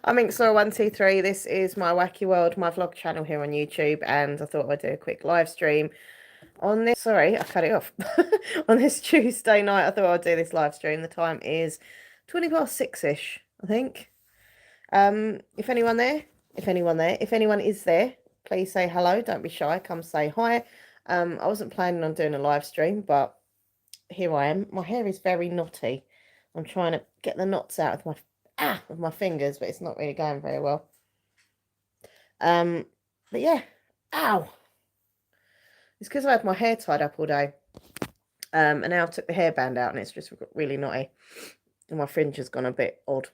I'm Inksor123. This is my Wacky World, my vlog channel here on YouTube, and I thought I'd do a quick live stream on this. Sorry, I cut it off. On this Tuesday night, I thought I'd do this live stream. The time is 20 past 6-ish, I think. If anyone is there, please say hello. Don't be shy. Come say hi. I wasn't planning on doing a live stream, but here I am. My hair is very knotty. I'm trying to get the knots out with my fingers, but it's not really going very well. But yeah, ow. It's because I had my hair tied up all day. And now I've took the hairband out and it's just really knotty. And my fringe has gone a bit odd.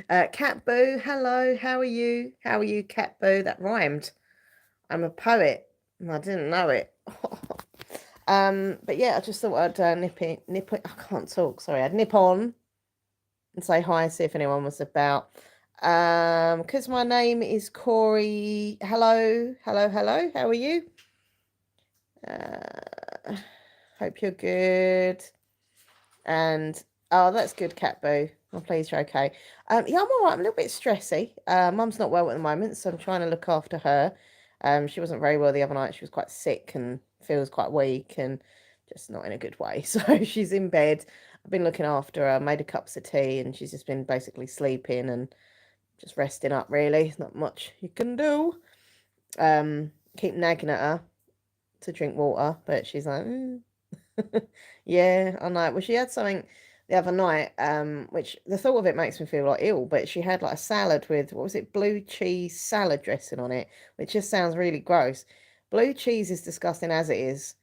Cat Boo, hello, how are you? How are you, Cat Boo? That rhymed. I'm a poet and I didn't know it. But yeah, I just thought I'd nip it. I can't talk, sorry. I'd nip on and say hi, see if anyone was about. Because my name is Corey. Hello, hello, hello. How are you? Hope you're good. And oh, that's good, Cat Boo. I'm pleased you're okay. Yeah, I'm all right. I'm a little bit stressy. Mum's not well at the moment, so I'm trying to look after her. She wasn't very well the other night. She was quite sick and feels quite weak and just not in a good way. So she's in bed. I've been looking after her, made her cups of tea, and she's just been basically sleeping and just resting up, really. There's not much you can do. Keep nagging at her to drink water, but she's like, yeah, I know. Well, she had something the other night, which the thought of it makes me feel like ill, but she had like a salad with, what was it, blue cheese salad dressing on it, which just sounds really gross. Blue cheese is disgusting as it is,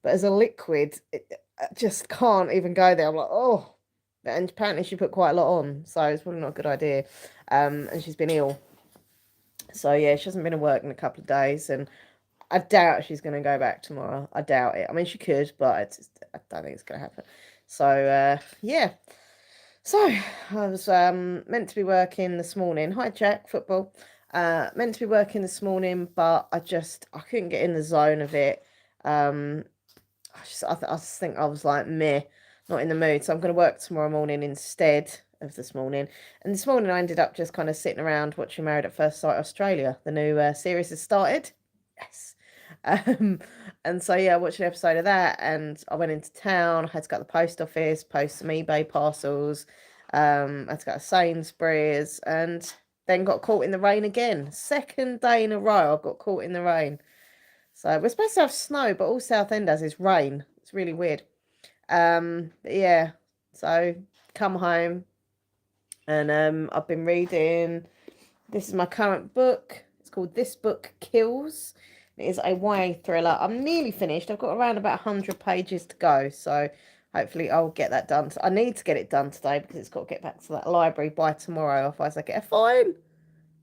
but as a liquid, it just can't even go there. I'm like, oh. And apparently she put quite a lot on, so it's probably not a good idea. And she's been ill. So yeah, she hasn't been to work in a couple of days, and I doubt she's going to go back tomorrow. I doubt it. I mean, she could, but I don't think it's going to happen. So yeah. So I was meant to be working this morning. Hi, Jack. Football. Meant to be working this morning, but I couldn't get in the zone of it. I just think I was like meh, not in the mood. So I'm going to work tomorrow morning instead of this morning. And this morning I ended up just kind of sitting around watching Married at First Sight Australia. The new series has started. Yes. Um, and so yeah, I watched an episode of that, and I went into town. I had to go to the post office, post some eBay parcels. I had to go to Sainsbury's, and then got caught in the rain again. Second day in a row, I got caught in the rain. So we're supposed to have snow, but all Southend has is rain. It's really weird. But yeah, so come home, and I've been reading. This is my current book. It's called This Book Kills. It is a YA thriller. I'm nearly finished. I've got around about 100 pages to go, so hopefully I'll get that done. I need to get it done today because it's got to get back to that library by tomorrow, otherwise I get a fine.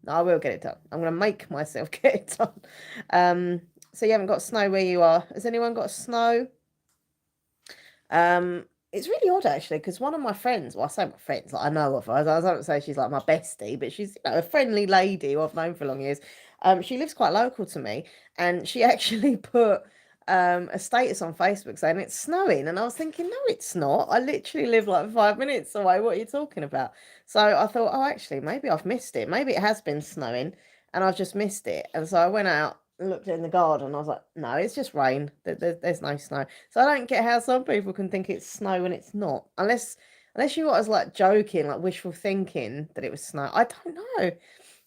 No, I will get it done. I'm going to make myself get it done. So you haven't got snow where you are. Has anyone got snow? It's really odd actually because one of my friends, well, I say my friends, like I know of her. I don't say she's like my bestie, but she's a friendly lady who I've known for long years. She lives quite local to me, and she actually put a status on Facebook saying it's snowing, and I was thinking, no, it's not. I literally live like 5 minutes away. What are you talking about? So I thought, oh, actually, maybe I've missed it. Maybe it has been snowing, and I've just missed it. And so I went out and looked in the garden. I was like, no, it's just rain. There's no snow. So I don't get how some people can think it's snow when it's not, unless you was like joking, like wishful thinking that it was snow. I don't know,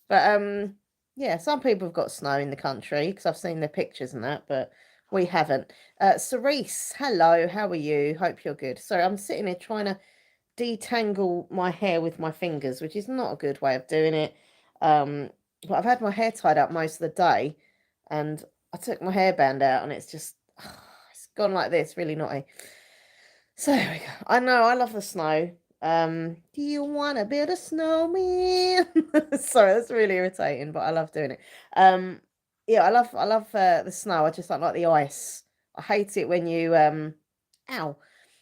but yeah, some people have got snow in the country because I've seen their pictures and that, but we haven't. Cerise, hello, how are you? Hope you're good. Sorry, I'm sitting here trying to detangle my hair with my fingers, which is not a good way of doing it. But I've had my hair tied up most of the day, and I took my hairband out, and it's just it's gone like this, really naughty. So there we go. I know I love the snow. Do you want to build a snowman? Sorry, that's really irritating, but I love doing it. Yeah, I love the snow. I just don't like the ice. I hate it when you ow,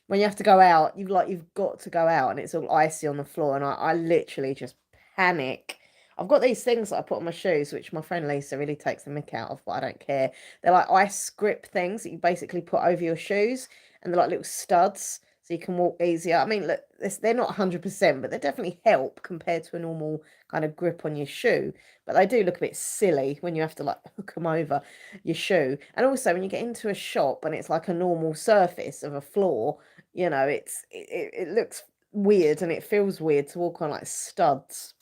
when you have to go out. You've got to go out, and it's all icy on the floor, and I literally just panic. I've got these things that I put on my shoes, which my friend Lisa really takes the mick out of, but I don't care. They're like ice grip things that you basically put over your shoes, and they're like little studs. so you can walk easier. I mean, look, they're not 100%, but they definitely help compared to a normal kind of grip on your shoe. But they do look a bit silly when you have to like hook them over your shoe. And also when you get into a shop and it's like a normal surface of a floor, it looks weird and it feels weird to walk on like studs.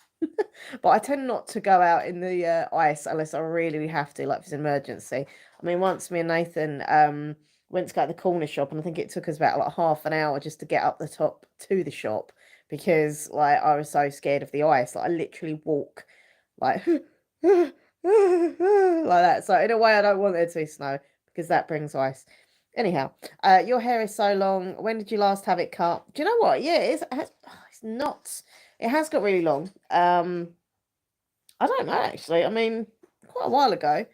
But I tend not to go out in the ice unless I really have to, like if it's an emergency. I mean, once me and Nathan went to go to the corner shop, and I think it took us about like half an hour just to get up the top to the shop because like I was so scared of the ice. Like I literally walk like like that. So in a way, I don't want there to be snow because that brings ice. Anyhow, your hair is so long. When did you last have it cut? Do you know what? Yeah, it's not. It has got really long. I don't know actually. I mean, quite a while ago.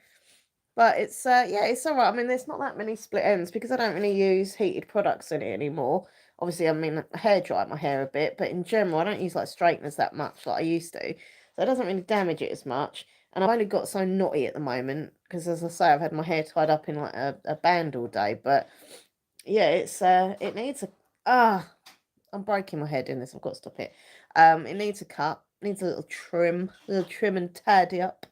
But it's yeah, it's all right. I mean, there's not that many split ends because I don't really use heated products in it anymore. Obviously, I mean, I hair dry my hair a bit, but in general, I don't use like straighteners that much like I used to. So it doesn't really damage it as much. And I've only got so knotty at the moment because, as I say, I've had my hair tied up in like a band all day. But yeah, it needs a ah. I'm breaking my head in this. I've got to stop it. It needs a cut. Needs a little trim and tidy up.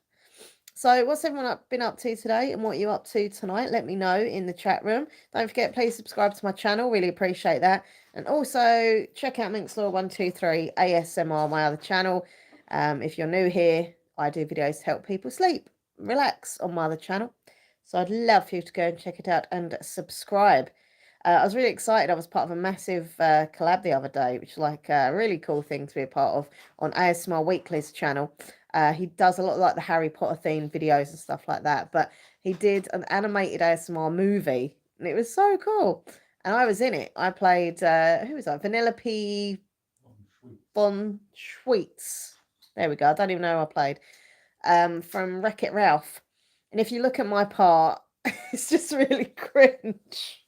So, what's everyone been up to today, and what are you up to tonight? Let me know in the chat room. Don't forget, please subscribe to my channel. Really appreciate that. And also check out Minxlaw123 ASMR, my other channel. If you're new here, I do videos to help people sleep, relax on my other channel. So I'd love for you to go and check it out and subscribe. I was really excited. I was part of a massive collab the other day, which is like a really cool thing to be a part of on ASMR Weekly's channel. He does a lot of like the Harry Potter themed videos and stuff like that. But he did an animated ASMR movie, and it was so cool. And I was in it. I played who was that? Vanellope von Schweetz. There we go. I don't even know who I played. From Wreck-It Ralph. And if you look at my part, it's just really cringe.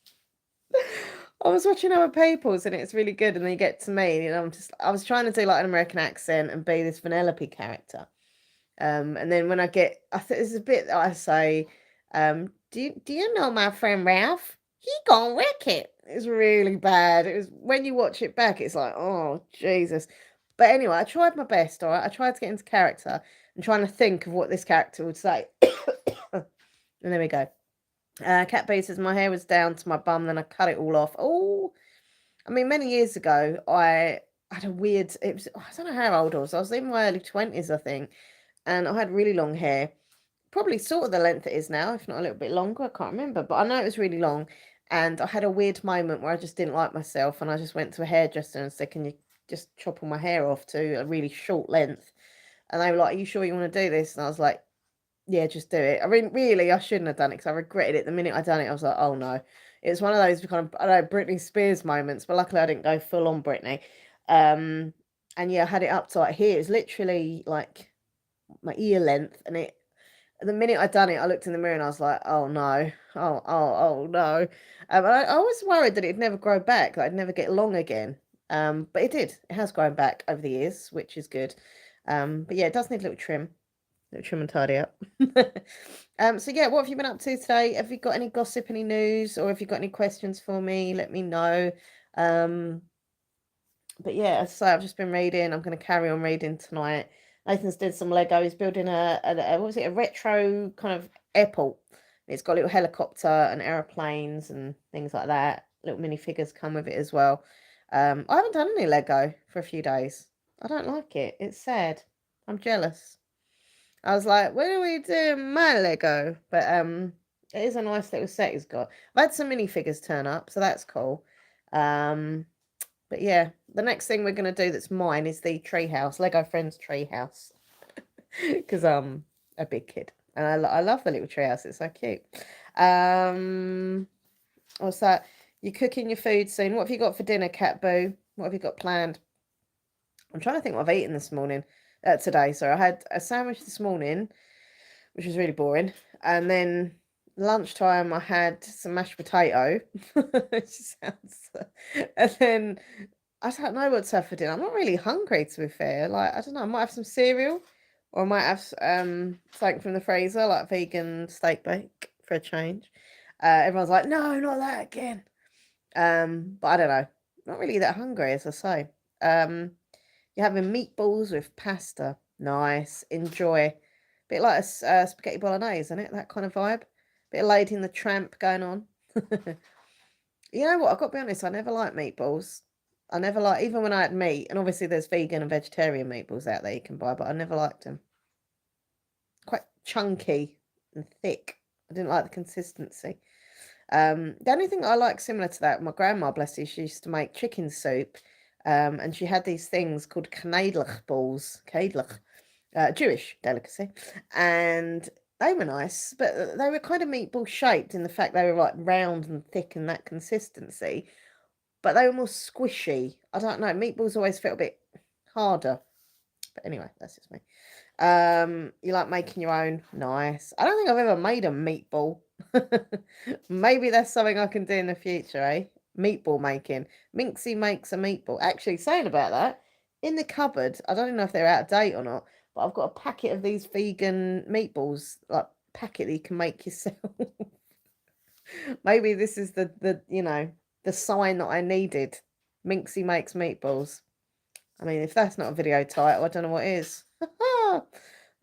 I was watching other people's and it's really good, and then you get to me, and I was trying to do like an American accent and be this Vanellope character. And then when I think there's a bit that I say, do you know my friend Ralph? He gonna wreck it. It's really bad. It was when you watch it back, it's like, oh Jesus. But anyway, I tried my best, all right. I tried to get into character and trying to think of what this character would say. And there we go. Cat B says my hair was down to my bum, then I cut it all off. Oh, I mean, many years ago, I had a weird. It was I don't know how old I was. I was in my early 20s, I think, and I had really long hair, probably sort of the length it is now, if not a little bit longer. I can't remember, but I know it was really long. And I had a weird moment where I just didn't like myself, and I just went to a hairdresser and said, "Can you just chop all my hair off to a really short length?" And they were like, "Are you sure you want to do this?" And I was like, yeah, just do it. I mean, really, I shouldn't have done it because I regretted it. The minute I done it, I was like, oh no. It was one of those kind of, I don't know, Britney Spears moments, but luckily I didn't go full on Britney. And yeah, I had it up to like here. It was literally like my ear length. And the minute I done it, I looked in the mirror and I was like, oh no. Oh no. I was worried that it'd never grow back, that I'd never get long again. But it did. It has grown back over the years, which is good. But yeah, it does need a little trim. Trim and tidy up. So yeah, what have you been up to today? Have you got any gossip, any news, or have you got any questions for me? Let me know. But yeah, as I say, I've just been reading. I'm going to carry on reading tonight. Nathan's did some Lego. He's building what was it? A retro kind of airport. It's got a little helicopter and aeroplanes and things like that. Little minifigures come with it as well. I haven't done any Lego for a few days. I don't like it. It's sad. I'm jealous. I was like, when are we doing my Lego? But it is a nice little set he's got. I've had some minifigures turn up, so that's cool. But yeah, the next thing we're gonna do that's mine is the treehouse, Lego Friends treehouse. Because I'm a big kid. And I love the little treehouse, it's so cute. What's that? You're cooking your food soon. What have you got for dinner, Cat Boo? What have you got planned? I'm trying to think what I've eaten this morning. Today, so I had a sandwich this morning, which was really boring, and then lunchtime I had some mashed potato. It just sounds, and then I don't know what to have for dinner. I'm not really hungry, to be fair. Like I don't know, I might have some cereal, or I might have something from the freezer, like vegan steak bake for a change. Everyone's like, no, not that again. But I don't know. not really that hungry, as I say. You're having meatballs with pasta. Nice. Enjoy. Bit like a spaghetti bolognese, isn't it? That kind of vibe. Bit of Lady and the Tramp going on. You know what? I've got to be honest. I never liked meatballs. I never liked, even when I had meat, and obviously there's vegan and vegetarian meatballs out there you can buy, but I never liked them. Quite chunky and thick. I didn't like the consistency. The only thing I like similar to that, my grandma, bless her, she used to make chicken soup, and she had these things called knedlich balls, knedlich, Jewish delicacy, and they were nice, but they were kind of meatball shaped in the fact they were like round and thick and that consistency, but they were more squishy. I don't know, meatballs always felt a bit harder. But anyway, that's just me. You like making your own? Nice. I don't think I've ever made a meatball. Maybe that's something I can do in the future, eh? Meatball making. Minxie makes a meatball. Actually, saying about that, in the cupboard, I don't even know if they're out of date or not, but I've got a packet of these vegan meatballs, like packet that you can make yourself. Maybe this is the sign that I needed. Minxie makes meatballs. I mean, if that's not a video title, I don't know what is.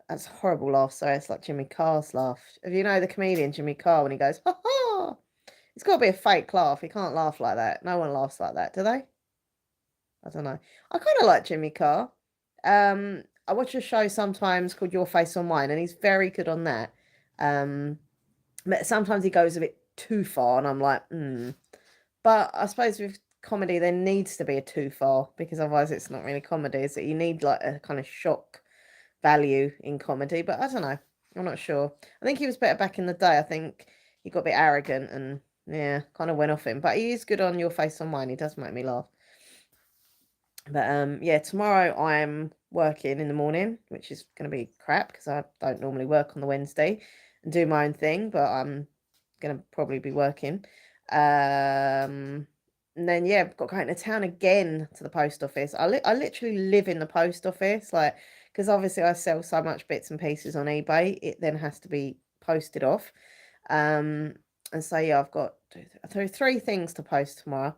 That's a horrible laugh. Sorry, it's like Jimmy Carr's laugh. If you know the comedian Jimmy Carr when he goes, ha ha, it's got to be a fake laugh. He can't laugh like that. No one laughs like that, do they? I don't know. I kind of like Jimmy Carr. I watch a show sometimes called Your Face on Mine, and he's very good on that. But sometimes he goes a bit too far, and I'm like, hmm. But I suppose with comedy, there needs to be a too far because otherwise it's not really comedy. So you need like a kind of shock value in comedy. But I don't know. I'm not sure. I think he was better back in the day. I think he got a bit arrogant and yeah, kind of went off him. But he is good on Your Face on Mine. He does make me laugh. But yeah, tomorrow I'm working in the morning, which is going to be crap because I don't normally work on the Wednesday and do my own thing. But I'm going to probably be working. And then yeah, I've got to go into town again to the post office. I literally live in the post office, like because obviously I sell so much bits and pieces on eBay. It then has to be posted off. And so yeah, I've got three things to post tomorrow.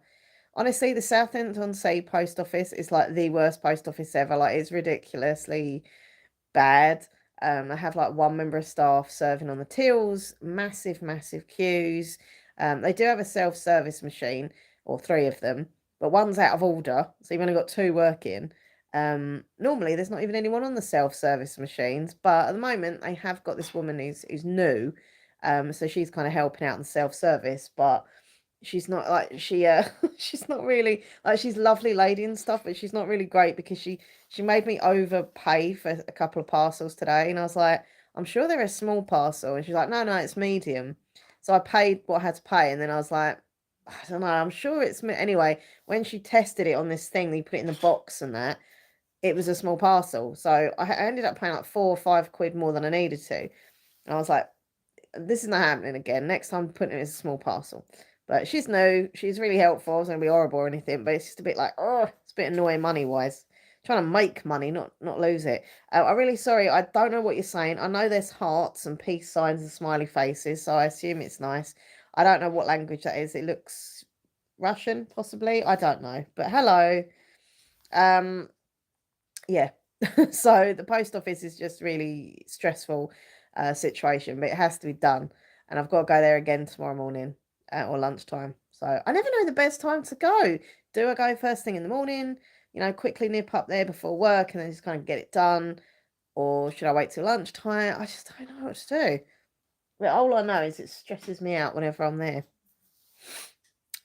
Honestly, the Southend-on-Sea post office is like the worst post office ever. Like it's ridiculously bad. I have like one member of staff serving on the tills, massive queues. They do have a self-service machine, or three of them, but one's out of order, so you've only got two working. Normally there's not even anyone on the self-service machines, but at the moment they have got this woman who's new, so she's kind of helping out in the self-service, but she's not like she's not really like she's a lovely lady and stuff, but she's not really great because she made me overpay for a couple of parcels today, and I was like, I'm sure they're a small parcel, and she's like, no, it's medium. So I paid what I had to pay, and then I was like, I don't know, I'm sure it's anyway. When she tested it on this thing, they put it in the box and that it was a small parcel, so I ended up paying like £4 or £5 more than I needed to, and I was like, this is not happening again. Next time, putting it as a small parcel. But she's new. She's really helpful. It's going to be horrible or anything, but it's just a bit like, oh, it's a bit annoying money wise. Trying to make money, not lose it. I'm really sorry. I don't know what you're saying. I know there's hearts and peace signs and smiley faces, so I assume it's nice. I don't know what language that is. It looks Russian, possibly. I don't know. But hello. Um, yeah. So the post office is just really stressful situation, but it has to be done. And I've got to go there again tomorrow morning or lunchtime. So I never know the best time to go. Do I go first thing in the morning, quickly nip up there before work and then just kind of get it done? Or should I wait till lunchtime? I just don't know what to do. But all I know is it stresses me out whenever I'm there.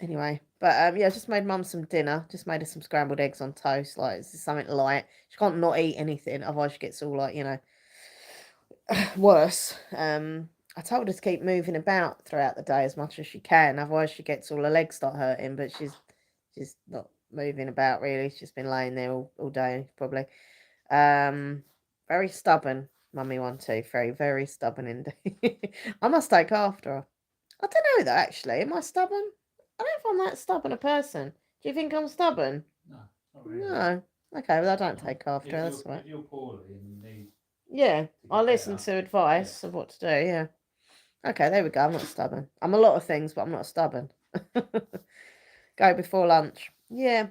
Anyway, but yeah, I just made mum some dinner. Just made her some scrambled eggs on toast. Like, it's something light. She can't not eat anything, otherwise she gets all like, worse. I told her to keep moving about throughout the day as much as she can, otherwise she gets all her legs start hurting, but she's not moving about really. She's been laying there all day, probably. Very stubborn, mummy 1 2 3, very stubborn indeed. I must take after her. I don't know though, actually. Am I stubborn? I don't know if I'm that stubborn a person. Do you think I'm stubborn? No, not really. No. Okay, well I don't take after her, that's right. If you're poorly and you need Yeah, to I'll get listen better, to advice of what to do, yeah. Okay, there we go. I'm not stubborn. I'm a lot of things, but I'm not stubborn. Go before lunch. Yeah,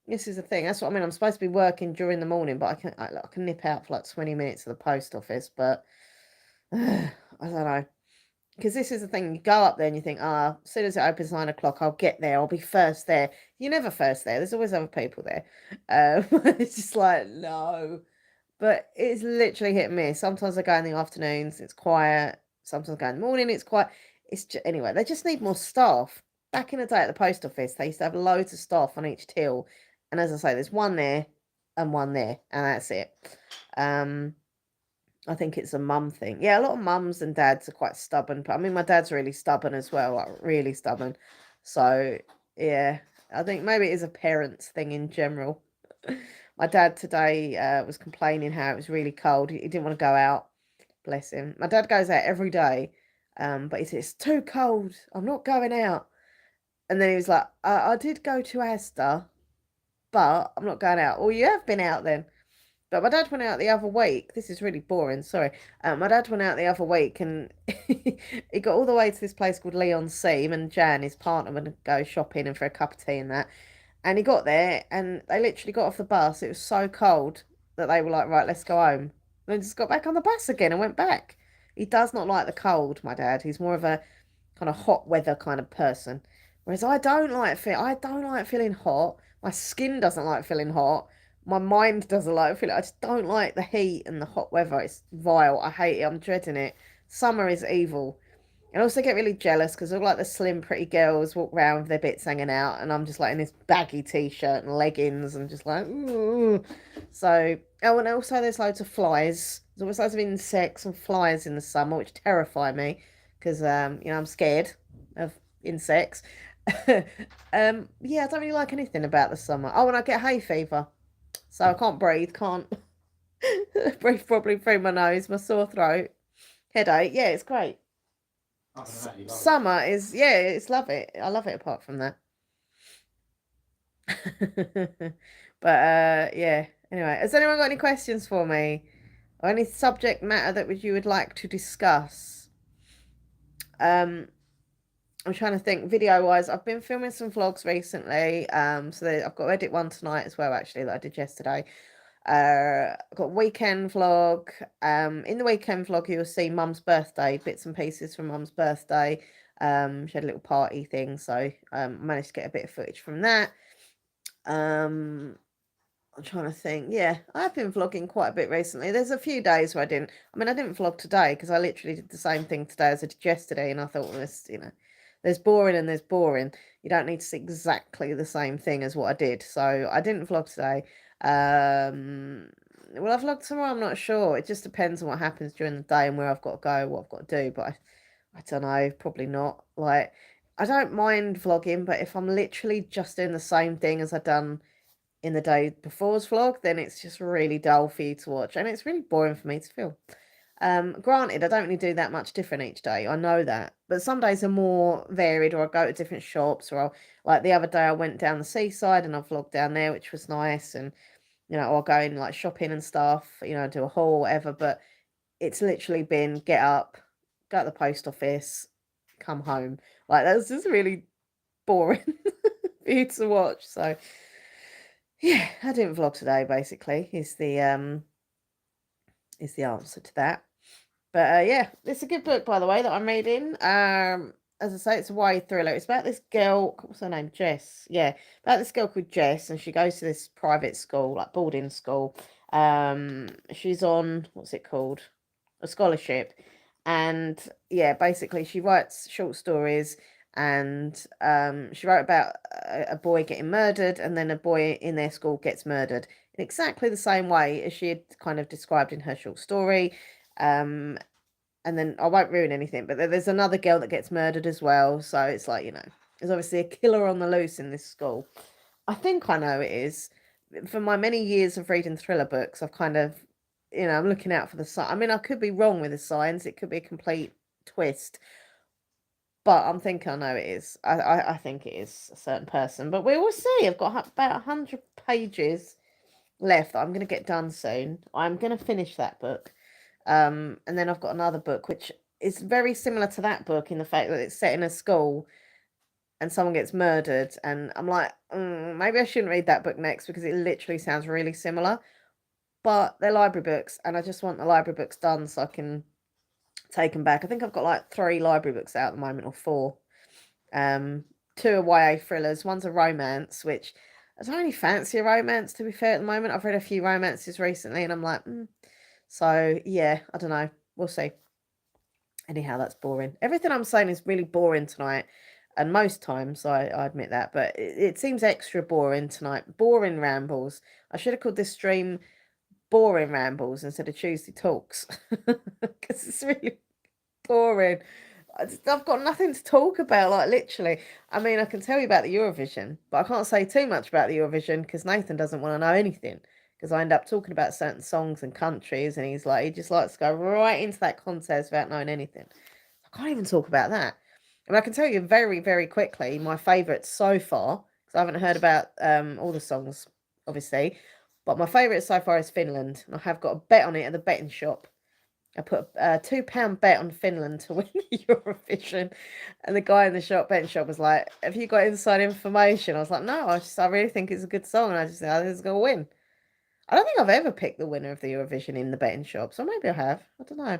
this is the thing. That's what I mean. I'm supposed to be working during the morning, but I can nip out for like 20 minutes to the post office. But I don't know. Because this is the thing. You go up there and you think, ah, as soon as it opens 9 o'clock, I'll get there. I'll be first there. You're never first there. There's always other people there. It's just like, no. But it's literally hit and miss. Sometimes I go in the afternoons, it's quiet. Sometimes I go in the morning, it's quiet. Anyway, they just need more staff. Back in the day at the post office, they used to have loads of staff on each till. And as I say, there's one there and one there, and that's it. Um, I think it's a mum thing. Yeah, a lot of mums and dads are quite stubborn. But I mean, my dad's really stubborn as well, like really stubborn. So, yeah, I think maybe it is a parents thing in general. My dad today was complaining how it was really cold. He didn't want to go out. Bless him. My dad goes out every day, but he said, it's too cold. I'm not going out. And then he was like, I did go to Asda, but I'm not going out. Well, you have been out then. But my dad went out the other week. This is really boring. Sorry. My dad went out the other week and he got all the way to this place called Leon Seam, and Jan, his partner, would go shopping and for a cup of tea and that. And he got there and they literally got off the bus. It was so cold that they were like, right, let's go home. And then just got back on the bus again and went back. He does not like the cold, my dad. He's more of a kind of hot weather kind of person. Whereas I don't like feeling hot. My skin doesn't like feeling hot. My mind doesn't like feeling. I just don't like the heat and the hot weather. It's vile. I hate it. I'm dreading it. Summer is evil. And I also get really jealous because all like the slim, pretty girls walk around with their bits hanging out, and I'm just like in this baggy t-shirt and leggings, and just like, ooh. So, oh, and also there's loads of flies. There's always loads of insects and flies in the summer, which terrify me because, I'm scared of insects. Yeah, I don't really like anything about the summer. Oh, and I get hay fever, so I can't breathe, can't breathe properly through my nose, my sore throat, headache. Yeah, it's great. Other than that, you love it. Summer is, yeah, it's love it. I love it apart from that. But yeah. Anyway, has anyone got any questions for me? Or any subject matter that you would like to discuss? I'm trying to think video wise. I've been filming some vlogs recently. I've got to edit one tonight as well, actually, that I did yesterday. I've got a weekend vlog. In the weekend vlog, you'll see Mum's birthday, bits and pieces from Mum's birthday. She had a little party thing, so I managed to get a bit of footage from that. I'm trying to think. Yeah, I've been vlogging quite a bit recently. There's a few days where I didn't. I mean, I didn't vlog today because I literally did the same thing today as I did yesterday, and I thought, well, there's boring and there's boring. You don't need to see exactly the same thing as what I did. So I didn't vlog today. Will I vlog tomorrow? I'm not sure. It just depends on what happens during the day and where I've got to go, what I've got to do. But I don't know, probably not. Like, I don't mind vlogging, but if I'm literally just doing the same thing as I've done in the day before's vlog, then it's just really dull for you to watch, and it's really boring for me to film. Granted, I don't really do that much different each day. I know that, but some days are more varied, or I go to different shops, or like the other day I went down the seaside and I vlogged down there, which was nice, and I'll go in like shopping and stuff, do a haul or whatever. But it's literally been get up, go to the post office, come home. Like that's just really boring for you to watch. So yeah, I didn't vlog today. Basically, is the answer to that. But yeah, it's a good book, by the way, that I'm reading. As I say, it's a YA thriller. It's about this girl. What's her name? Jess. Yeah, about this girl called Jess, and she goes to this private school, like boarding school. She's on, what's it called? A scholarship, and yeah, basically she writes short stories, and she wrote about a boy getting murdered, and then a boy in their school gets murdered in exactly the same way as she had kind of described in her short story. Um, and then I won't ruin anything, but there's another girl that gets murdered as well. So it's like, there's obviously a killer on the loose in this school. I think I know it is. For my many years of reading thriller books, I've kind of, I'm looking out for the sign. I mean, I could be wrong with the signs. It could be a complete twist. But I'm thinking I know it is. I think it is a certain person. But we will see. I've got about 100 pages left that I'm going to get done soon. I'm going to finish that book. And then I've got another book which is very similar to that book in the fact that it's set in a school, and someone gets murdered, and I'm like, maybe I shouldn't read that book next because it literally sounds really similar. But they're library books, and I just want the library books done so I can take them back. I think I've got like 3 library books out at the moment, or 4. Um, 2 are YA thrillers. One's a romance, which I don't really fancy a romance, to be fair, at the moment. I've read a few romances recently, and I'm like, So, yeah, I don't know. We'll see. Anyhow, that's boring. Everything I'm saying is really boring tonight, and most times I admit that, but it seems extra boring tonight. Boring rambles. I should have called this stream Boring Rambles instead of Tuesday Talks, because it's really boring. I've got nothing to talk about, like literally. I mean, I can tell you about the Eurovision, but I can't say too much about the Eurovision because Nathan doesn't want to know anything. Because I end up talking about certain songs and countries, and he's like, he just likes to go right into that contest without knowing anything. I can't even talk about that. And I can tell you very, very quickly my favourites so far, because I haven't heard about all the songs, obviously. But my favourite so far is Finland. And I have got a bet on it at the betting shop. I put a £2 bet on Finland to win the Eurovision, and the guy in the betting shop was like, "Have you got inside information?" I was like, "No, I really think it's a good song, and I just think it's going to win." I don't think I've ever picked the winner of the Eurovision in the betting shop, so maybe I have. I don't know,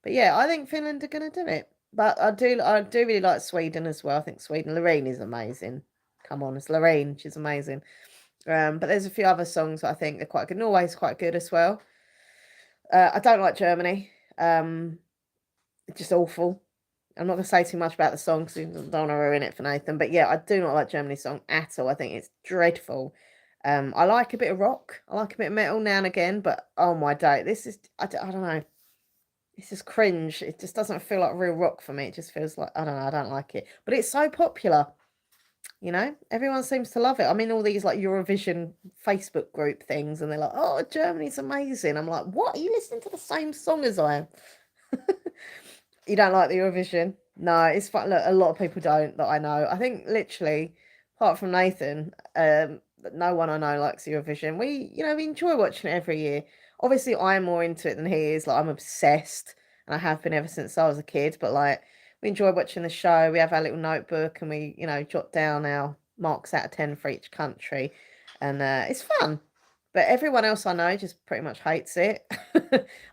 but yeah, I think Finland are going to do it. But I do really like Sweden as well. I think Sweden, Loreen is amazing. Come on, it's Loreen, she's amazing. But there's a few other songs that I think are quite good. Norway's quite good as well. I don't like Germany. It's just awful. I'm not going to say too much about the song because I don't want to ruin it for Nathan. But yeah, I do not like Germany's song at all. I think it's dreadful. I like a bit of rock. I like a bit of metal now and again. But oh my day, this is, I don't know. It's just cringe. It just doesn't feel like real rock for me. It just feels like, I don't know, I don't like it. But it's so popular. You know, everyone seems to love it. I'm in all these like Eurovision Facebook group things, and they're like, "Oh, Germany's amazing." I'm like, "What? Are you listening to the same song as I am?" You don't like the Eurovision? No, it's fun. Look, a lot of people don't that I know. I think literally, apart from Nathan, no one I know likes Eurovision. We enjoy watching it every year. Obviously, I'm more into it than he is. Like, I'm obsessed, and I have been ever since I was a kid. But like, we enjoy watching the show. We have our little notebook, and we, jot down our marks out of 10 for each country, and it's fun. But everyone else I know just pretty much hates it.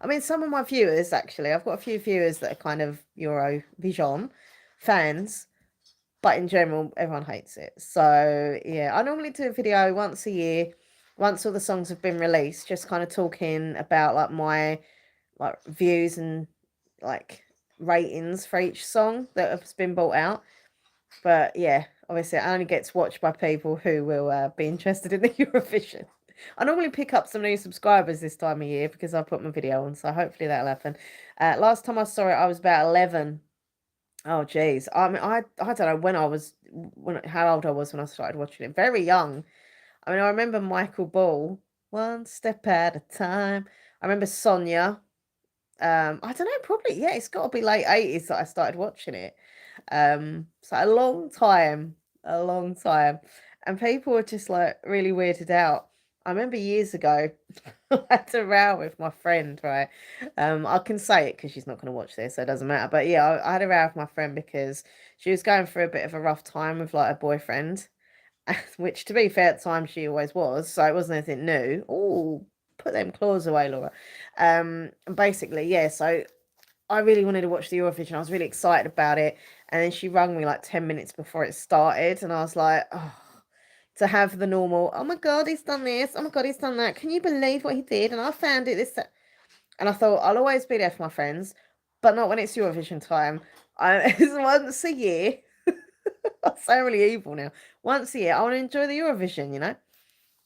I mean, some of my viewers, actually, I've got a few viewers that are kind of Eurovision fans, but in general, everyone hates it. So, yeah, I normally do a video once a year, once all the songs have been released, just kind of talking about like my views and like ratings for each song that has been brought out. But yeah, obviously, it only gets watched by people who will be interested in the Eurovision. I normally pick up some new subscribers this time of year because I put my video on, so hopefully that'll happen. Last time I saw it, I was about 11. Oh, geez. I mean, I don't know how old I was when I started watching it. Very young. I mean, I remember Michael Ball, One Step at a Time. I remember Sonia. I don't know, probably, yeah, it's got to be late 80s that I started watching it. So a long time, a long time. And people were just like really weirded out. I remember years ago, I had a row with my friend, right? I can say it because she's not going to watch this, so it doesn't matter. But yeah, I had a row with my friend because she was going through a bit of a rough time with like a boyfriend, which to be fair at the time she always was, so it wasn't anything new. Oh, put them claws away, Laura. And basically, yeah, so I really wanted to watch the Eurovision. I was really excited about it. And then she rang me like 10 minutes before it started. And I was like, oh, to have the normal, oh my God, he's done this. Oh my God, he's done that. Can you believe what he did? And I found it this. And I thought, I'll always be there for my friends, but not when it's Eurovision time. It's once a year. I'm so really evil now. Once a year, I want to enjoy the Eurovision, you know?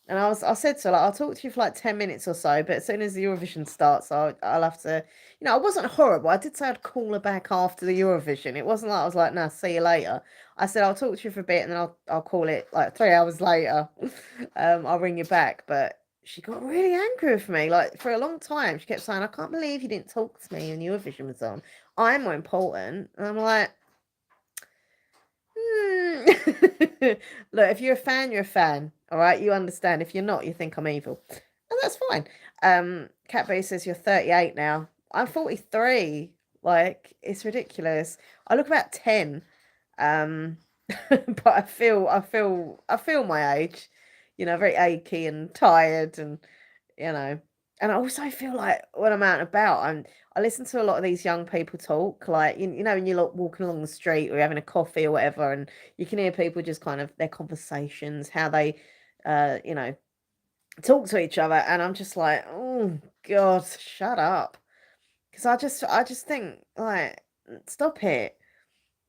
And I said to her, like, I'll talk to you for like 10 minutes or so, but as soon as the Eurovision starts, I'll have to, I wasn't horrible. I did say I'd call her back after the Eurovision. It wasn't like I was like, no, see you later. I said, I'll talk to you for a bit and then I'll call it like 3 hours later. I'll ring you back. But she got really angry with me. Like for a long time, she kept saying, I can't believe you didn't talk to me when Eurovision was on. I'm more important. And I'm like, look, if you're a fan, you're a fan. All right, you understand. If you're not, you think I'm evil, and that's fine. Cat B says you're 38 now. I'm 43. Like it's ridiculous. I look about 10. but I feel my age, very achy and tired, and you know, and I also feel like when I'm out and about, I listen to a lot of these young people talk, like when you're like walking along the street or you're having a coffee or whatever, and you can hear people just kind of their conversations, how they, uh, you know, talk to each other, and I'm just like, oh God, shut up, because I just think like, stop it.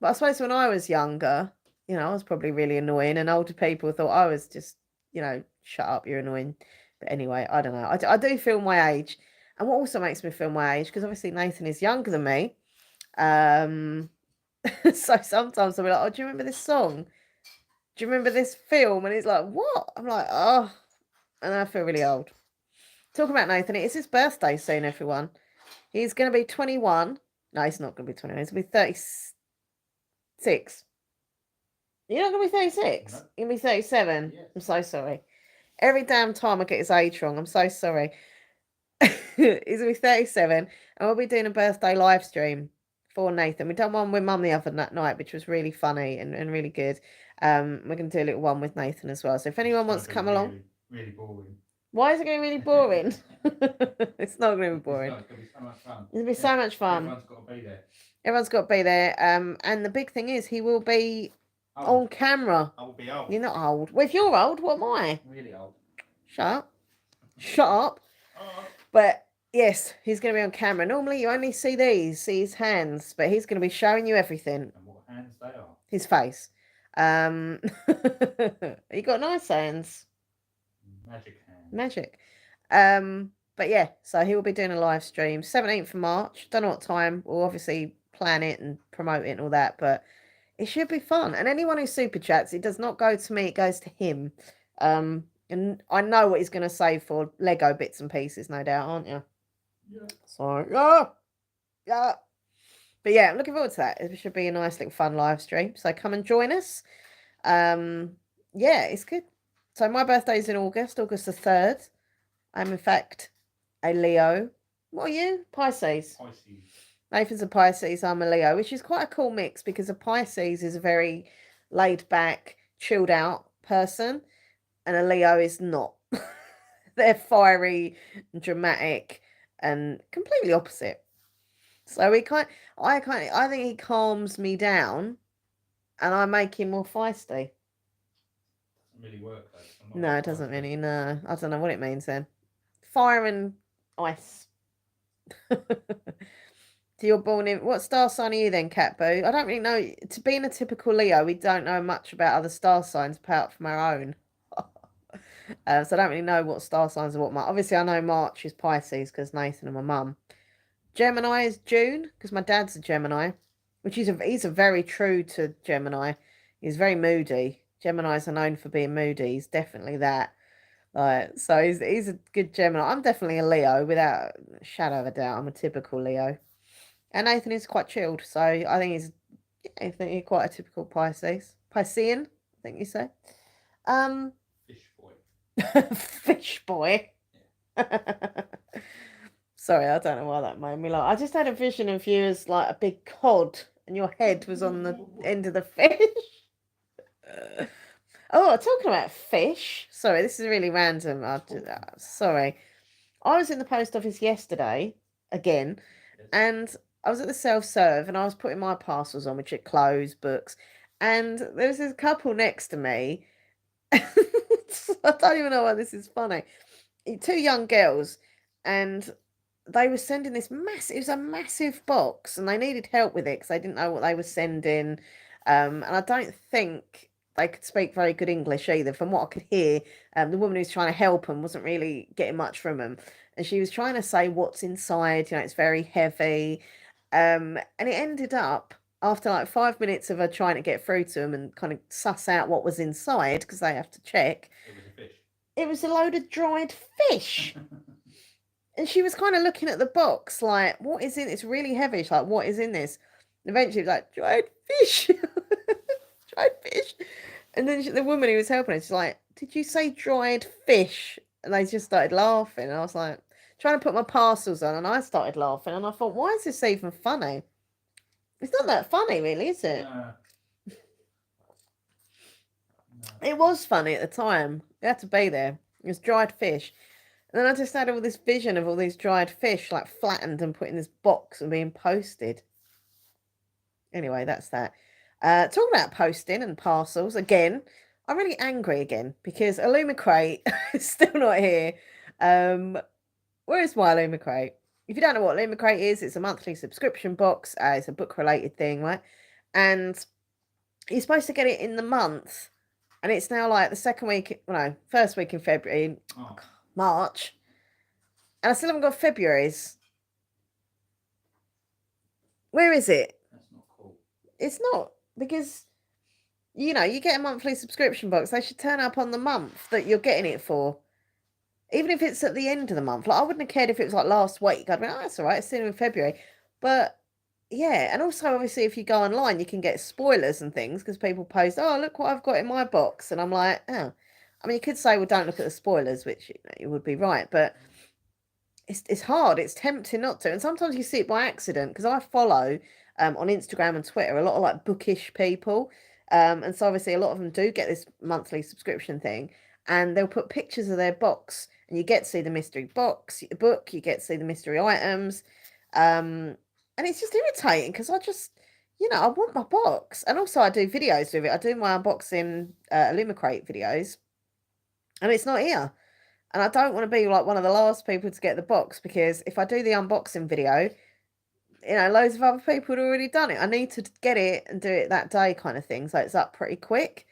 But I suppose when I was younger, I was probably really annoying, and older people thought I was just, shut up, you're annoying. But anyway, I don't know. I do feel my age. And what also makes me feel my age, because obviously Nathan is younger than me. Um, so sometimes I'll be like, oh, do you remember this song? Do you remember this film? And he's like, what? I'm like, oh. And I feel really old. Talking about Nathan, it's his birthday soon, everyone. He's going to be 21. No, he's not going to be 21. He's going to be 36. You're not going to be 36? No. You're going to be 37? Yes. I'm so sorry. Every damn time I get his age wrong, I'm so sorry. He's going to be 37, and we'll be doing a birthday live stream for Nathan. We done one with Mum the other night, which was really funny and really good. We're going to do a little one with Nathan as well. So if anyone wants to come along. Really boring. Why is it going to be really boring? It's not going to be boring. It's going to be so much fun. It's going to be so much fun. Everyone's got to be there. Everyone's got to be there. And the big thing is, he will be on camera. I will be old. You're not old. Well, if you're old, what am I? Really old. Shut up. Shut up. But yes, he's going to be on camera. Normally, you only see his hands, but he's going to be showing you everything. And what hands they are. His face. He got nice hands. Magic hands. Magic. But yeah, so he will be doing a live stream 17th of March. Don't know what time. We'll obviously plan it and promote it and all that, but it should be fun. And anyone who super chats, it does not go to me, it goes to him. And I know what he's going to say for Lego bits and pieces, no doubt, aren't you? Yeah. So, yeah. But yeah, I'm looking forward to that. It should be a nice little fun live stream. So come and join us. Yeah, it's good. So my birthday is in August the 3rd. I'm in fact a Leo. What are you? Pisces. Nathan's a Pisces, I'm a Leo, which is quite a cool mix because a Pisces is a very laid back, chilled out person, and a Leo is not. They're fiery and dramatic and completely opposite. So I think he calms me down and I make him more feisty. Doesn't really work though. No, it doesn't really, no. I don't know what it means then. Fire and ice. So you're born in, what star sign are you then, Cat Boo? I don't really know. To being a typical Leo, we don't know much about other star signs apart from our own. So I don't really know what star signs are what month. Obviously, I know March is Pisces because Nathan and my mum. Gemini is June because my dad's a Gemini, which he's a very true to Gemini. He's very moody. Geminis are known for being moody. He's definitely that. So he's a good Gemini. I'm definitely a Leo without a shadow of a doubt. I'm a typical Leo. And Nathan is quite chilled, so I think he's quite a typical Pisces. Piscean, I think you say. Fish boy. Fish boy. Sorry, I don't know why that made me laugh. I just had a vision of you as like a big cod, and your head was on the end of the fish. Oh, talking about fish. Sorry, this is really random. Sorry. I was in the post office yesterday, again, and I was at the self-serve and I was putting my parcels on, which are clothes, books, and there was this couple next to me. I don't even know why this is funny. Two young girls, and they were sending this massive, it was a massive box, and they needed help with it because they didn't know what they were sending. And I don't think they could speak very good English either. From what I could hear, the woman who was trying to help them wasn't really getting much from them. And she was trying to say what's inside, it's very heavy. And it ended up, after like 5 minutes of her trying to get through to them and kind of suss out what was inside, because they have to check. It was a fish. It was a load of dried fish. And she was kind of looking at the box like, what is in it? It's really heavy. She's like, what is in this? And eventually it was like, dried fish. Dried fish. And then the woman who was helping her, she's like, did you say dried fish? And they just started laughing. And I was like, trying to put my parcels on, and I started laughing. And I thought, why is this even funny? It's not that funny, really, is it? It was funny at the time. You had to be there. It was dried fish. And then I just had all this vision of all these dried fish like flattened and put in this box and being posted. Anyway, that's that. Talking about posting and parcels again, I'm really angry again because Illumicrate is still not here. Where is my Illumicrate? If you don't know what Illumicrate is, it's a monthly subscription box. It's a book related thing, right? And you're supposed to get it in the month, and it's now like the second week, no, first week in February, Oh, March, and I still haven't got February's. Where is it? that's not cool. It's not, because you know you get a monthly subscription box. They should turn up on the month that you're getting it for, even if it's at the end of the month. Like I wouldn't have cared if it was like last week. I'd be like, oh, that's all right. It's still in February, but yeah, and also obviously if you go online, you can get spoilers and things because people post, oh, look what I've got in my box, and I'm like, oh, I mean, you could say, well, don't look at the spoilers, which you would be right, but it's hard. It's tempting not to, and sometimes you see it by accident because I follow on Instagram and Twitter a lot of like bookish people, and so obviously a lot of them do get this monthly subscription thing, and they'll put pictures of their box, and you get to see the mystery book, you get to see the mystery items, and it's just irritating because I just, I want my box, and also I do videos with it. I do my unboxing Illumicrate videos, and it's not here. And I don't want to be like one of the last people to get the box because if I do the unboxing video, loads of other people had already done it. I need to get it and do it that day kind of thing. So it's up pretty quick.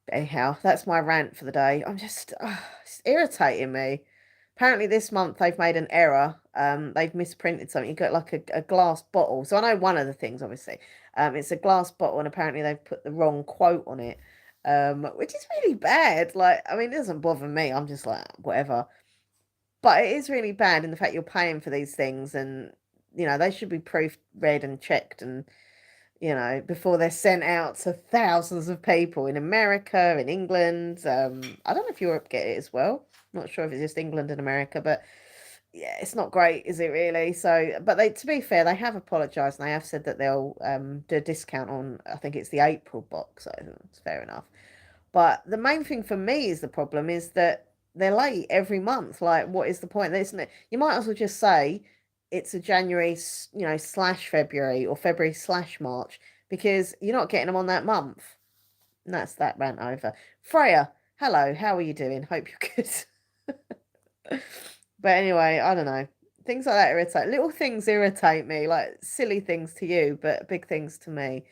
But anyhow, that's my rant for the day. I'm just, it's irritating me. Apparently this month they've made an error. They've misprinted something. You got like a glass bottle. So I know one of the things, obviously. It's a glass bottle and apparently they've put the wrong quote on it. Which is really bad. Like, I mean, it doesn't bother me. I'm just like, whatever. But it is really bad in the fact you're paying for these things and, they should be proof read and checked and, before they're sent out to thousands of people in America, in England. I don't know if Europe get it as well. I'm not sure if it's just England and America, but yeah, it's not great, is it really? So, but to be fair, they have apologised and they have said that they'll do a discount on, I think it's the April box, so it's fair enough. But the main thing for me is the problem is that they're late every month. Like, what is the point? Isn't it? You might as well just say it's a January, slash February or February slash March because you're not getting them on that month. And that's that rant over. Freya, hello, how are you doing? Hope you're good. But anyway, I don't know. Things like that irritate. Little things irritate me, like silly things to you, but big things to me.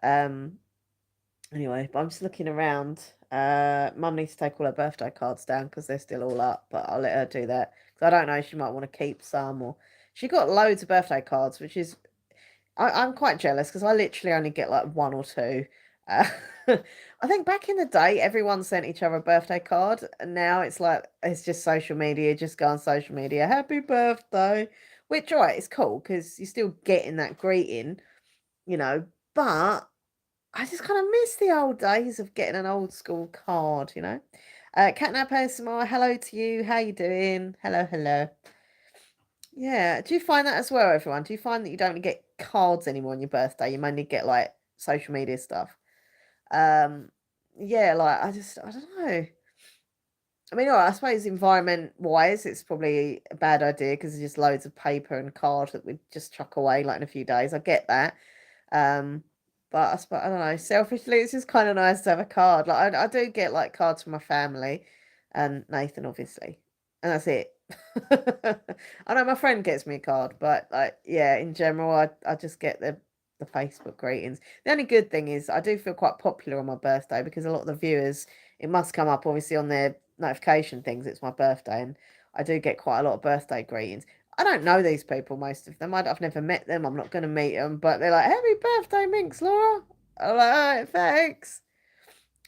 Anyway, but I'm just looking around. Mum needs to take all her birthday cards down because they're still all up, but I'll let her do that because I don't know. She might want to keep some, or she got loads of birthday cards, which is I'm quite jealous because I literally only get like one or two. Uh, I think back in the day, everyone sent each other a birthday card, and now it's like it's just social media. Just go on social media, happy birthday, which right, it's cool because you're still getting that greeting, but I just kind of miss the old days of getting an old school card. Catnap ASMR, hello to you. How you doing? Hello, hello. Yeah. Do you find that as well, everyone? Do you find that you don't get cards anymore on your birthday? You mainly get like social media stuff. Yeah, like I don't know. I mean, all right, I suppose environment wise, it's probably a bad idea because there's just loads of paper and card that we just chuck away like in a few days. I get that. Um, but I suppose, I don't know, selfishly, it's just kind of nice to have a card. Like I do get like cards from my family and Nathan, obviously, and that's it. I know my friend gets me a card, but like, yeah, in general, I just get the Facebook greetings. The only good thing is I do feel quite popular on my birthday because a lot of the viewers, it must come up obviously on their notification things. It's my birthday, and I do get quite a lot of birthday greetings. I don't know these people, most of them. I've never met them. I'm not going to meet them, but they're like, "Happy birthday, Minx, Laura." I'm like, "All right, thanks."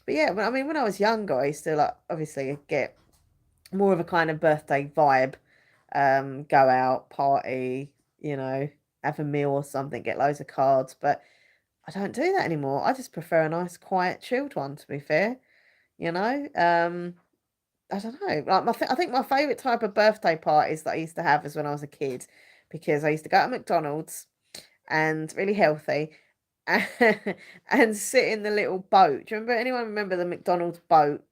But yeah, I mean, when I was younger, I used to like obviously get more of a kind of birthday vibe. Go out, party, have a meal or something, get loads of cards. But I don't do that anymore. I just prefer a nice, quiet, chilled one, to be fair. You know, I don't know. Like I think my favorite type of birthday parties that I used to have was when I was a kid, because I used to go to McDonald's and really healthy. and sit in the little boat. Do you remember? Anyone remember the McDonald's boat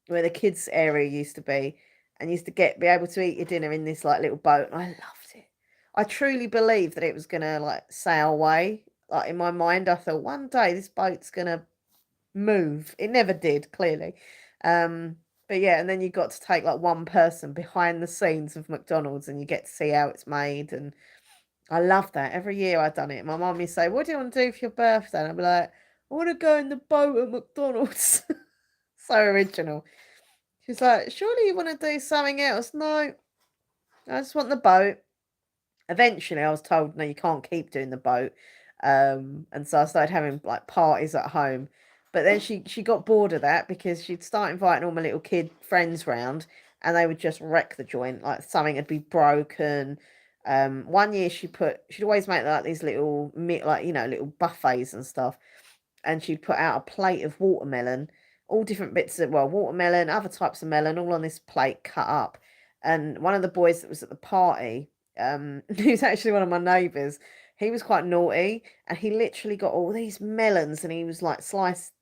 where the kids area used to be, and you used to be able to eat your dinner in this like little boat? And I loved it. I truly believed that it was gonna like sail away. Like in my mind, I thought one day this boat's gonna move. It never did, clearly. Um, but yeah, and then you got to take like one person behind the scenes of McDonald's, and you get to see how it's made. And I love that. Every year I've done it. My mum used to say, "What do you want to do for your birthday?" And I'd be like, "I want to go in the boat at McDonald's." So original. She's like, "Surely you want to do something else?" No, I just want the boat. Eventually, I was told, "No, you can't keep doing the boat." And so I started having like parties at home. But then she got bored of that because she'd start inviting all my little kid friends round, and they would just wreck the joint. Like something would be broken. One year she'd always make like these little like little buffets and stuff, and she'd put out a plate of watermelon, all different bits of watermelon, other types of melon, all on this plate cut up. And one of the boys that was at the party, who's actually one of my neighbours, he was quite naughty, and he literally got all these melons, and he was like sliced,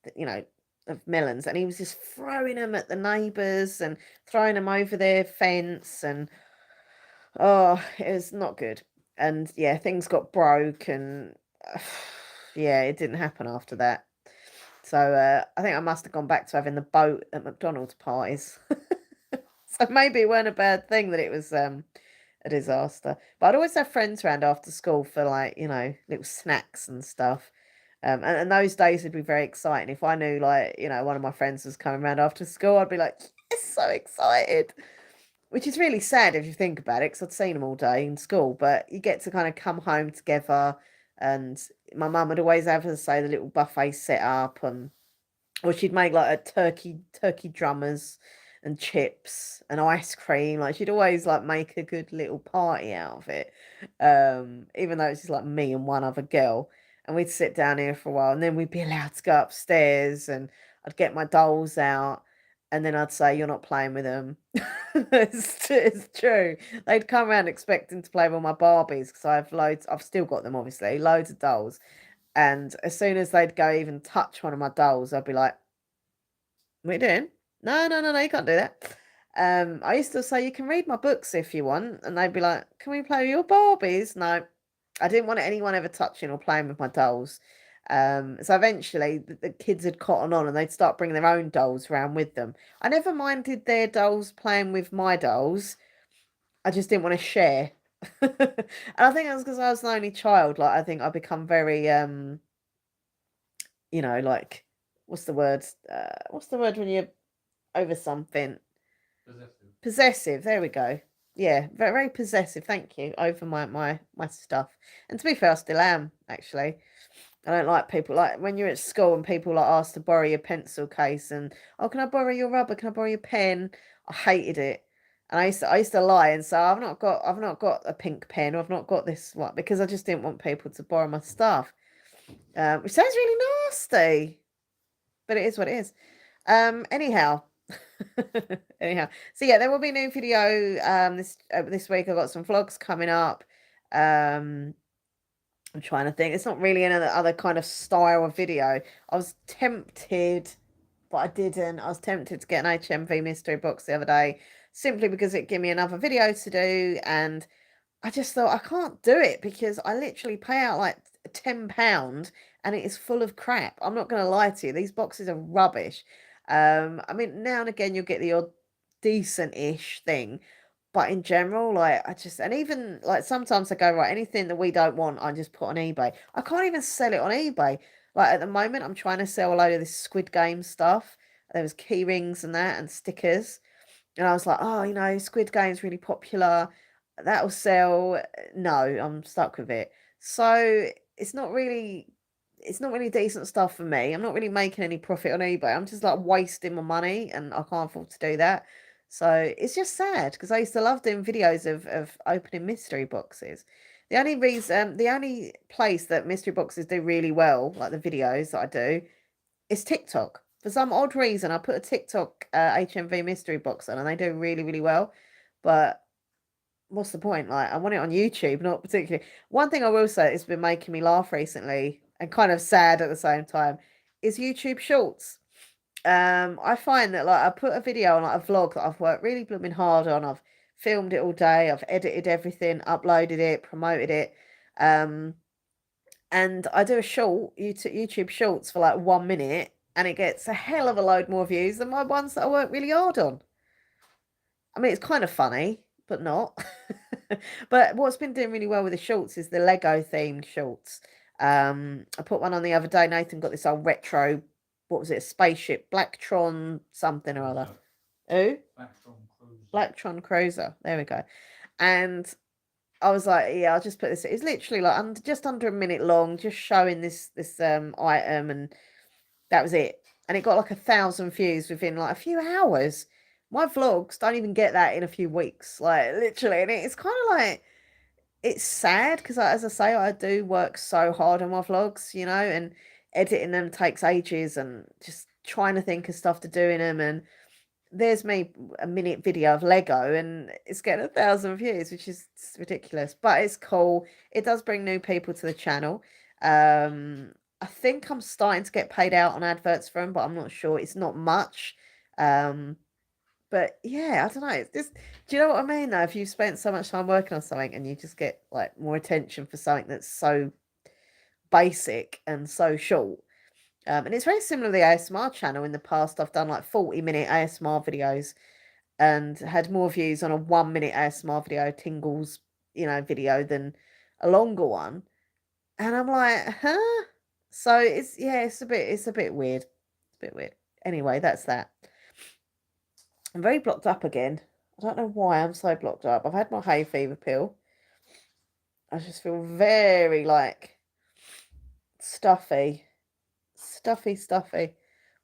of melons, and he was just throwing them at the neighbours and throwing them over their fence, and oh, it was not good. And yeah, things got broke, and yeah, it didn't happen after that. So I think I must have gone back to having the boat at McDonald's parties. So maybe it weren't a bad thing that it was a disaster. But I'd always have friends around after school for like, little snacks and stuff. And those days would be very exciting. If I knew like, one of my friends was coming around after school, I'd be like, yes, so excited. Which is really sad if you think about it, because I'd seen them all day in school. But you get to kind of come home together, and my mum would always have, as I say, the little buffet set up, and or she'd make like a turkey drummers and chips and ice cream. Like she'd always like make a good little party out of it. Even though it's just like me and one other girl. And we'd sit down here for a while, and then we'd be allowed to go upstairs, and I'd get my dolls out, and then I'd say, "You're not playing with them." It's true. They'd come around expecting to play with my Barbies, because I have loads. I've still got them, obviously, loads of dolls. And as soon as they'd go even touch one of my dolls, I'd be like, "What are you doing? No, no, no, no, you can't do that." I used to say, "You can read my books if you want," and they'd be like, "Can we play with your Barbies?" No, I didn't want anyone ever touching or playing with my dolls. So eventually the kids had cotton on, and they'd start bringing their own dolls around with them. I never minded their dolls playing with my dolls. I just didn't want to share. And I think that's because I was the only child. Like I think I become very like what's the word when you're over something? Possessive. Possessive. There we go. Yeah, very, very possessive. Thank you. Over my stuff. And to be fair, I still am actually. I don't like people like when you're at school and people like ask to borrow your pencil case, and oh, can I borrow your rubber? Can I borrow your pen? I hated it. And I used to lie and say, I've not got a pink pen, or I've not got this one, because I just didn't want people to borrow my stuff. Which sounds really nasty, but it is what it is. Anyhow. Anyhow, so yeah, there will be a new video this week. I've got some vlogs coming up. I'm trying to think. It's not really another other kind of style of video. I was tempted, but I didn't. I was tempted to get an HMV mystery box the other day, simply because it gave me another video to do, and I just thought I can't do it because I literally pay out like £10 and it is full of crap. I'm not going to lie to you. These boxes are rubbish. I mean, now and again you'll get the odd decent-ish thing, but in general, like and even like sometimes I go, right, anything that we don't want, I just put on eBay. I can't even sell it on eBay. Like at the moment, I'm trying to sell a load of this Squid Game stuff. There was key rings and that, and stickers. And I was like, oh, Squid Game's really popular. That'll sell. No, I'm stuck with it. So it's not really decent stuff for me. I'm not really making any profit on eBay. I'm just like wasting my money, and I can't afford to do that. So it's just sad, because I used to love doing videos of opening mystery boxes. The only place that mystery boxes do really well, like the videos that I do, is TikTok. For some odd reason, I put a TikTok HMV mystery box on, and they do really, really well. But what's the point? Like, I want it on YouTube, not particularly. One thing I will say, it's been making me laugh recently. and kind of sad at the same time is YouTube Shorts. I find that like I put a video on like a vlog that I've worked really blooming hard on. I've filmed it all day. I've edited everything, uploaded it, promoted it. And I do a short YouTube Shorts for like 1 minute, and it gets a hell of a load more views than my ones that I work really hard on. I mean, it's kind of funny, but not. But what's been doing really well with the shorts is the Lego themed shorts. I put one on the other day. Nathan got this old retro, what was it, a spaceship, Blacktron something or other. Who? Blacktron Cruiser. There we go. And I was like, yeah, I'll just put this. It's literally like just under a minute long, just showing this item, and that was it. And it got like 1,000 views within like a few hours. My vlogs don't even get that in a few weeks, like literally. And it's kind of like, it's sad because, as I say, I do work so hard on my vlogs, and editing them takes ages, and just trying to think of stuff to do in them. And there's me a minute video of Lego, and it's getting 1,000 views, which is ridiculous, but it's cool. It does bring new people to the channel. I think I'm starting to get paid out on adverts for them, but I'm not sure. It's not much. But yeah, I don't know. It's just, do you know what I mean though? If you've spent so much time working on something and you just get like more attention for something that's so basic and so short. And it's very similar to the ASMR channel. In the past, I've done like 40-minute ASMR videos and had more views on a 1-minute ASMR video, Tingles, video than a longer one. And I'm like, huh? So it's a bit weird. It's a bit weird. Anyway, that's that. I'm very blocked up again. I don't know why I'm so blocked up. I've had my hay fever pill. I just feel very like stuffy. Stuffy.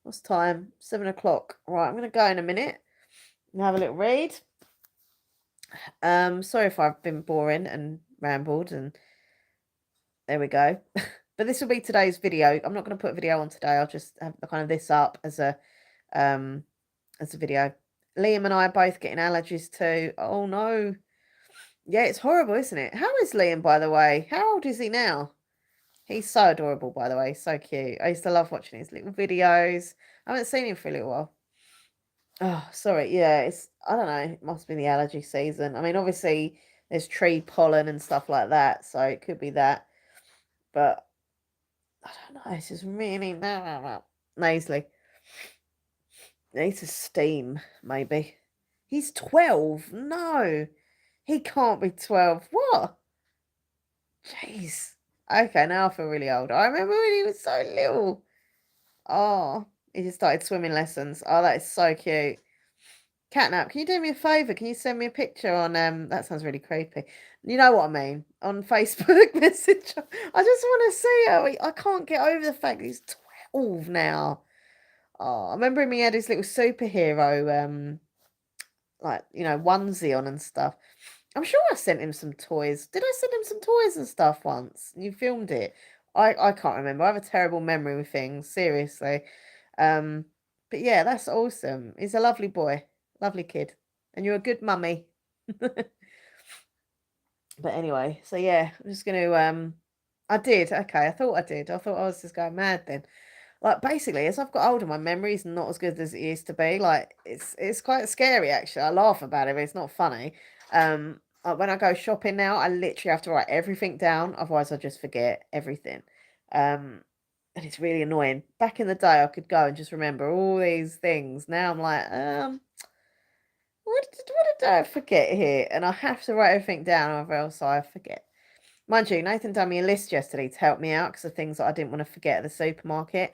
What's time? 7 o'clock. Right, I'm going to go in a minute and have a little read. Sorry if I've been boring and rambled, and there we go. But this will be today's video. I'm not going to put a video on today. I'll just have kind of this up as a video. Liam and I are both getting allergies too. Oh no. Yeah, it's horrible, isn't it? How is Liam, by the way? How old is he now? He's so adorable, by the way. So cute. I used to love watching his little videos. I haven't seen him for a little while. Oh, sorry. Yeah, I don't know. It must be the allergy season. I mean, obviously, there's tree pollen and stuff like that, so it could be that. But I don't know. It's just really nasally. Needs to steam, maybe. He's 12. No, he can't be 12. What? Jeez. Okay, now I feel really old. I remember when he was so little. Oh, he just started swimming lessons. Oh, that is so cute. Catnap, can you do me a favour? Can you send me a picture on that sounds really creepy. You know what I mean? On Facebook Messenger. I just want to see how I can't get over the fact that he's 12 now. Oh, I remember him, he had his little superhero like, onesie on and stuff. I'm sure I sent him some toys. Did I send him some toys and stuff once? You filmed it. I can't remember. I have a terrible memory with things, seriously. But yeah, that's awesome. He's a lovely boy. Lovely kid. And you're a good mummy. But anyway, so yeah, I'm just gonna I did, okay, I thought I did. I thought I was just going mad then. Like basically, as I've got older, my memory's not as good as it used to be. Like it's quite scary actually. I laugh about it, but it's not funny. Like, when I go shopping now, I literally have to write everything down, otherwise I just forget everything. And it's really annoying. Back in the day, I could go and just remember all these things. Now I'm like, what did I forget here? And I have to write everything down, or else I forget. Mind you, Nathan done me a list yesterday to help me out because of things that I didn't want to forget at the supermarket.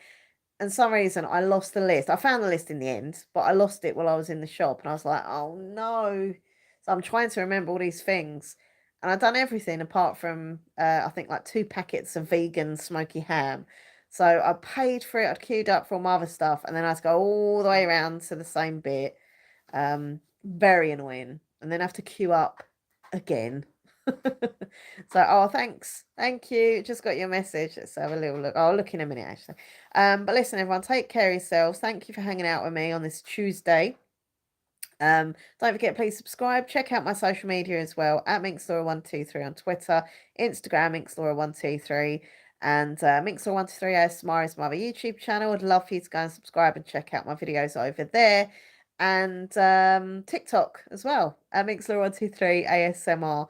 And some reason I lost the list. I found the list in the end, but I lost it while I was in the shop, and I was like, oh no. So I'm trying to remember all these things. And I've done everything apart from I think like 2 packets of vegan smoky ham. So I paid for it, I'd queued up for all my other stuff, and then I had to go all the way around to the same bit. Very annoying. And then have to queue up again. So, oh, thanks. Thank you. Just got your message. Let's have a little look. I'll look in a minute, actually. But listen, everyone, take care of yourselves. Thank you for hanging out with me on this Tuesday. Don't forget, please subscribe. Check out my social media as well, at Minxlaura123 on Twitter, Instagram, Minxlaura123. And Mixer123 ASMR is my other YouTube channel. I'd love for you to go and subscribe and check out my videos over there. And TikTok as well. Mixer123 ASMR.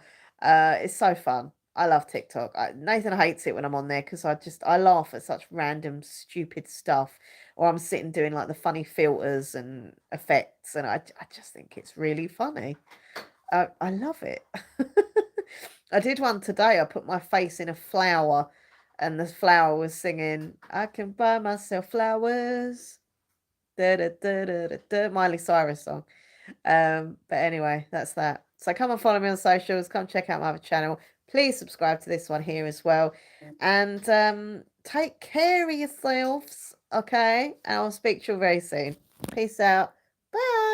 It's so fun. I love TikTok. Nathan hates it when I'm on there because I laugh at such random stupid stuff, or I'm sitting doing like the funny filters and effects, and I just think it's really funny. I love it. I did one today. I put my face in a flower, and the flower was singing, "I can buy myself flowers." Da, da, da, da, da, da, Miley Cyrus song. But anyway, that's that. So come and follow me on socials. Come check out my other channel. Please subscribe to this one here as well. And take care of yourselves. Okay. And I'll speak to you very soon. Peace out. Bye.